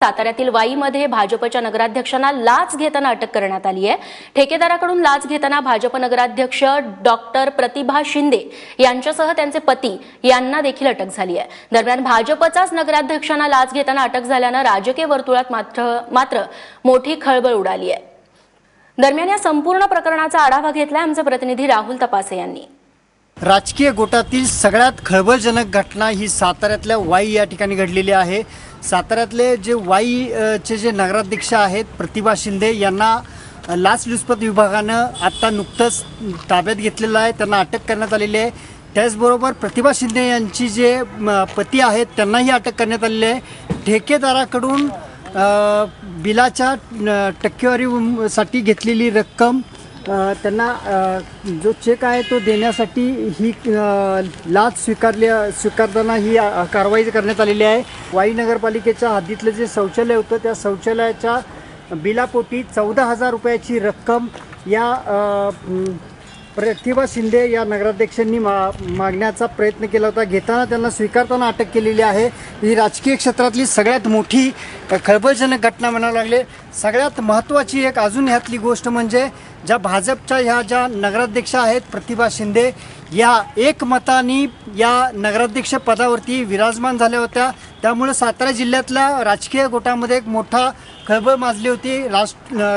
साताऱ्यातील वाईमध्ये भाजपच्या नगराध्यक्षांना लाच घेताना अटक करण्यात आली आहे। ठेकेदाराकडून लाच घेताना भाजप नगराध्यक्ष डॉक्टर प्रतिभा शिंदे यांच्यासह त्यांचे पती यांना देखील अटक झाली आहे। दरम्यान भाजपचाच नगराध्यक्षांना लाच घेताना अटक झाल्यानं राजकीय वर्तुळात मात्र मोठी खळबळ उडाली आहे। दरम्यान या संपूर्ण प्रकरणाचा आढावा घेतलाय आमचे प्रतिनिधी राहुल तपासे यांनी। राजकीय गोटातील सगळ्यात खळबळजनक घटना ही साताऱ्यातल्या वाई या ठिकाणी घडलेली आहे। साताऱ्यातले जे वाईचे जे नगराध्यक्ष आहेत प्रतिभा शिंदे यांना लाचलुचपत विभागानं आता नुकतंच ताब्यात घेतलेलं आहे, त्यांना अटक करण्यात आलेली आहे। त्याचबरोबर प्रतिभा शिंदे यांची जे पती आहेत त्यांनाही अटक करण्यात आलेली आहे। ठेकेदाराकडून बिलाच्या टक्केवारीसाठी घेतलेली रक्कम त्यांना जो चेक आहे तो देण्यासाठी ही लाच स्वीकारताना ही कारवाई करण्यात आलेली आहे। वाई नगरपालिकेच्या हद्दीतलं जे शौचालय होतं त्या शौचालयाच्या बिलापोटी 14,000 रुपयाची रक्कम या प्रतिभा शिंदे या नगराध्यक्षांनी मागण्याचा प्रयत्न केला होता। घेताना त्यांना स्वीकारताना अटक केलेली आहे। ही राजकीय क्षेत्रातली सगळ्यात मोठी खळबळजनक घटना म्हणावं लागले। सगळ्यात महत्त्वाची एक अजून ह्यातली गोष्ट म्हणजे ज्या भाजपच्या ह्या ज्या नगराध्यक्ष आहेत प्रतिभा शिंदे या एकमताने या नगराध्यक्ष पदावरती विराजमान झाल्या होत्या। त्यामुळे सातारा जिल्ह्यातल्या राजकीय गोटामध्ये एक मोठा खळबळ माजली होती।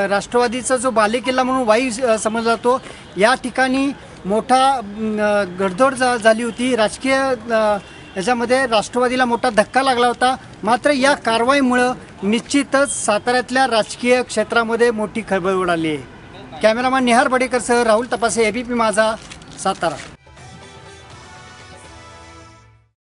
राष्ट्रवादीचा जो बालेकिल्ला म्हणून वाई समजला जातो या ठिकाणी मोठा गडदोड झाली होती। राजकीय याच्यामध्ये राष्ट्रवादीला मोठा धक्का लागला होता। मात्र या कारवाईमुळे निश्चितच साताऱ्यातल्या राजकीय क्षेत्रामध्ये मोठी खळबळ उडाली आहे। कॅमेरामॅन निहार बडेकरसह राहुल तपासे, एबीपी माझा, सातारा।